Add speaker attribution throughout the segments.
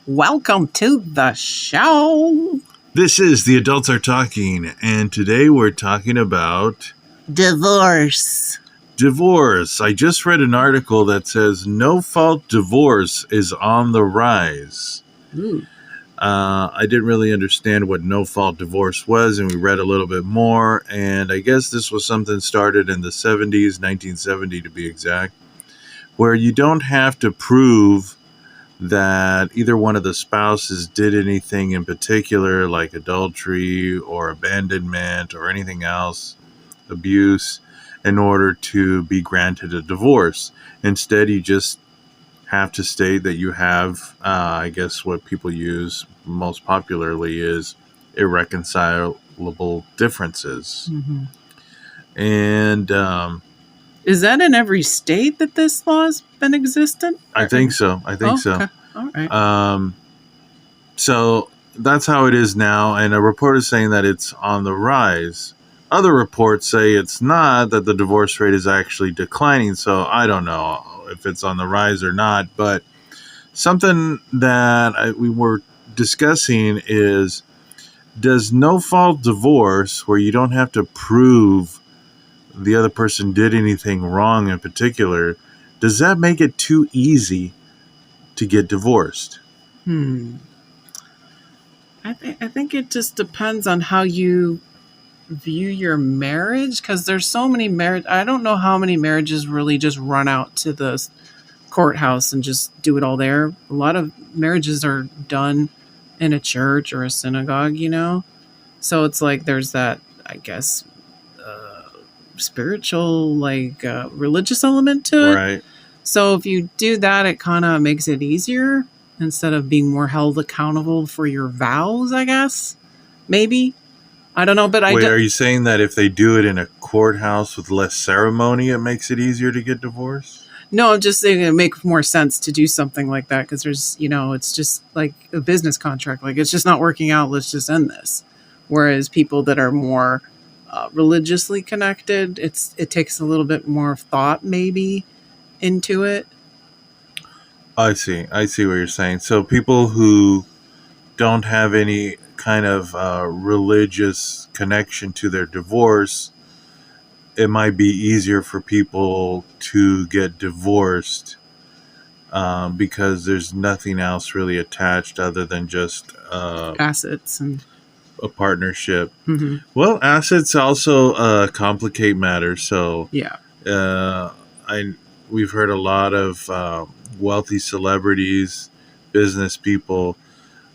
Speaker 1: Welcome to the show.
Speaker 2: This is The Adults Are Talking, and today we're talking about
Speaker 1: Divorce.
Speaker 2: divorce. I just read an article that says no-fault divorce is on the rise.
Speaker 1: Ooh.
Speaker 2: I didn't really understand what no-fault divorce was, and we read a little bit more, and I guess this was something started in the 70s, 1970 to be exact, where you don't have to prove that either one of the spouses did anything in particular, like adultery or abandonment or anything else, abuse, in order to be granted a divorce. Instead, you just have to state that you have, I guess what people use most popularly is irreconcilable differences.
Speaker 1: Mm-hmm.
Speaker 2: And
Speaker 1: Is that in every state that this law has been existent?
Speaker 2: I think so.
Speaker 1: Okay. All right.
Speaker 2: So that's how it is now, and a report is saying that it's on the rise. Other reports say it's not, that the divorce rate is actually declining, so I don't know if it's on the rise or not, but something that we were discussing is, does no-fault divorce, where you don't have to prove the other person did anything wrong in particular, does that make it too easy to get divorced?
Speaker 1: I think it just depends on how you view your marriage, because there's so many marriage. I don't know how many marriages really just run out to the courthouse and just do it all there. A lot of marriages are done in a church or a synagogue, so it's like there's that, I guess, spiritual, religious element to it.
Speaker 2: Right.
Speaker 1: So if you do that, it kind of makes it easier instead of being more held accountable for your vows, I guess. Maybe. I don't know, but
Speaker 2: Wait, are you saying that if they do it in a courthouse with less ceremony, it makes it easier to get divorced?
Speaker 1: No, I'm just saying it makes more sense to do something like that, because there's, it's just like a business contract. Like, it's just not working out. Let's just end this. Whereas people that are more religiously connected, it takes a little bit more thought maybe into it.
Speaker 2: I see what you're saying. So people who don't have any kind of religious connection to their divorce, it might be easier for people to get divorced because there's nothing else really attached other than just
Speaker 1: Assets and
Speaker 2: a partnership.
Speaker 1: Mm-hmm.
Speaker 2: Well, assets also complicate matters. So
Speaker 1: Yeah.
Speaker 2: We've heard a lot of wealthy celebrities, business people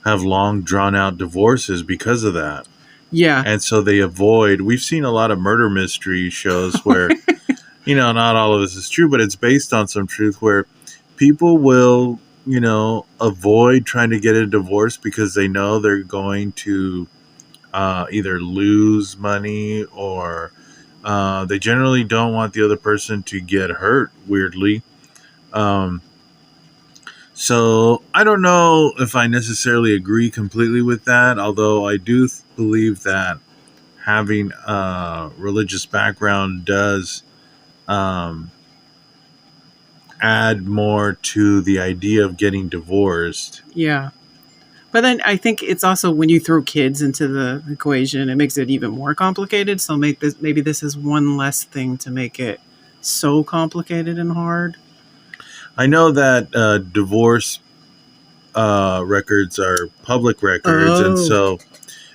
Speaker 2: have long drawn out divorces because of that.
Speaker 1: Yeah.
Speaker 2: And so they avoid, we've seen a lot of murder mystery shows where, not all of this is true, but it's based on some truth, where people will, avoid trying to get a divorce because they know they're going to either lose money or they generally don't want the other person to get hurt, weirdly. So I don't know if I necessarily agree completely with that, although I do believe that having a religious background does add more to the idea of getting divorced.
Speaker 1: Yeah. But then I think it's also when you throw kids into the equation, it makes it even more complicated. So maybe this is one less thing to make it so complicated and hard.
Speaker 2: I know that divorce records are public records, and so,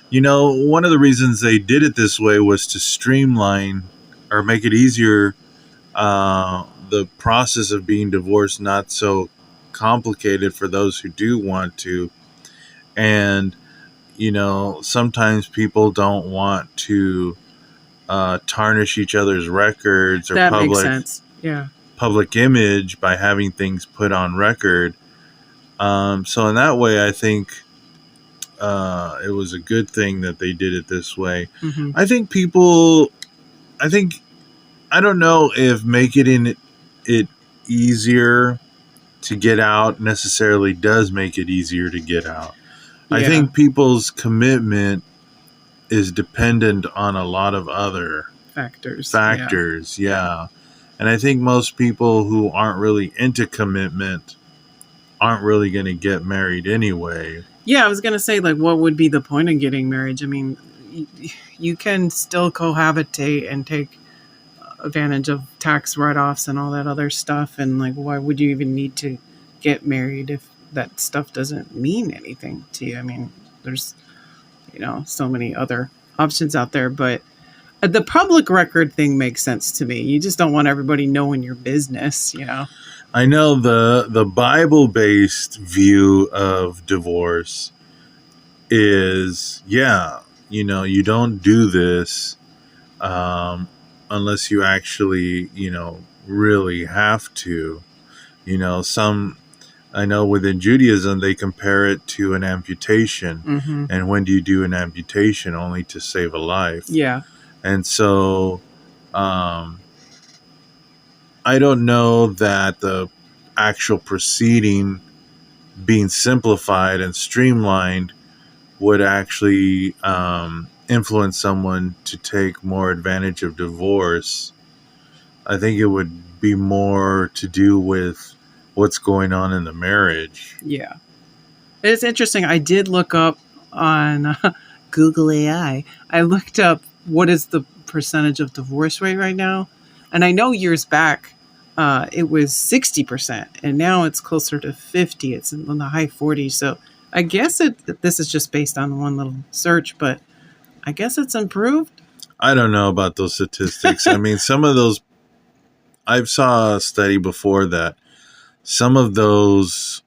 Speaker 2: one of the reasons they did it this way was to streamline or make it easier, the process of being divorced, not so complicated for those who do want to. And, sometimes people don't want to tarnish each other's records or
Speaker 1: that makes sense. Yeah.
Speaker 2: Public image by having things put on record. So in that way, I think it was a good thing that they did it this way.
Speaker 1: Mm-hmm.
Speaker 2: I don't know if making it easier to get out necessarily does make it easier to get out. Yeah. I think people's commitment is dependent on a lot of other factors. Yeah. And I think most people who aren't really into commitment aren't really going to get married anyway.
Speaker 1: Yeah, I was gonna say, like, what would be the point of getting married? I mean, you can still cohabitate and take advantage of tax write-offs and all that other stuff, and like, why would you even need to get married if that stuff doesn't mean anything to you? I mean, there's so many other options out there, but the public record thing makes sense to me. You just don't want everybody knowing your business.
Speaker 2: I know the Bible-based view of divorce is, you don't do this unless you actually, really have to. I know within Judaism, they compare it to an amputation.
Speaker 1: Mm-hmm.
Speaker 2: And when do you do an amputation? Only to save a life.
Speaker 1: Yeah.
Speaker 2: And so, I don't know that the actual proceeding being simplified and streamlined would actually influence someone to take more advantage of divorce. I think it would be more to do with what's going on in the marriage.
Speaker 1: Yeah. It's interesting. I did look up on Google AI. I looked up what is the percentage of divorce rate right now. And I know years back, it was 60%, and now it's closer to 50. It's in the high 40s. So I guess this is just based on one little search, but I guess it's improved.
Speaker 2: I don't know about those statistics. I mean, some of those, I saw a study before that some of those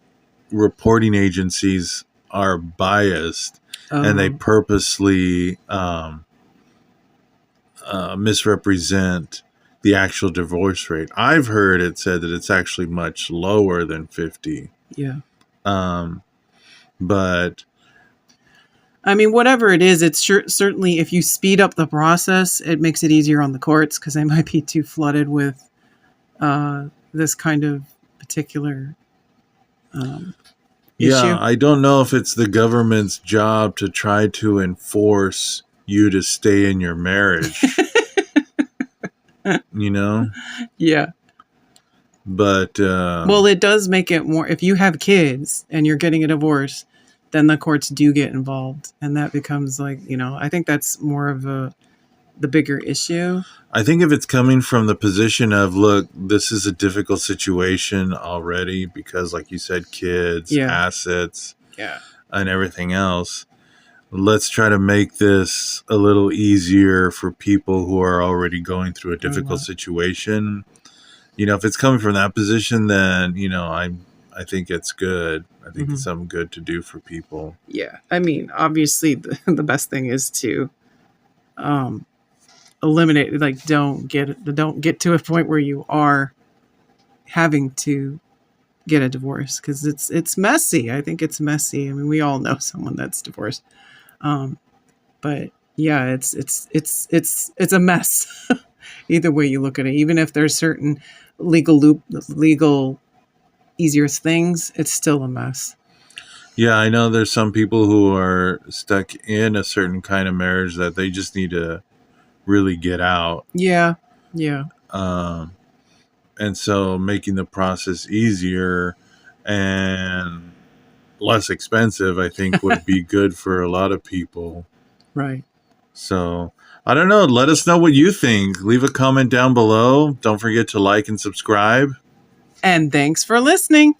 Speaker 2: reporting agencies are biased and they purposely misrepresent the actual divorce rate. I've heard it said that it's actually much lower than 50.
Speaker 1: Yeah.
Speaker 2: But
Speaker 1: I mean, whatever it is, it's certainly if you speed up the process, it makes it easier on the courts because they might be too flooded with this kind of particular issue.
Speaker 2: Yeah, I don't know if it's the government's job to try to enforce you to stay in your marriage.
Speaker 1: Yeah.
Speaker 2: But
Speaker 1: well, it does make it more, if you have kids and you're getting a divorce, then the courts do get involved, and that becomes like, I think that's more of the bigger issue.
Speaker 2: I think if it's coming from the position of, look, this is a difficult situation already because, like you said, kids, assets, and everything else, let's try to make this a little easier for people who are already going through a difficult situation. If it's coming from that position, then, I think it's good. I think it's something good to do for people.
Speaker 1: Yeah. I mean, obviously the best thing is to eliminate, like, don't get to a point where you are having to get a divorce, because it's messy. I think it's messy. I mean, we all know someone that's divorced. But yeah, it's a mess. Either way you look at it, even if there's certain legal easier things, it's still a mess.
Speaker 2: Yeah, I know there's some people who are stuck in a certain kind of marriage that they just need to really get out.
Speaker 1: Yeah.
Speaker 2: And so making the process easier and less expensive, I think, would be good for a lot of people.
Speaker 1: Right.
Speaker 2: So, I don't know. Let us know what you think. Leave a comment down below. Don't forget to like and subscribe.
Speaker 1: And thanks for listening.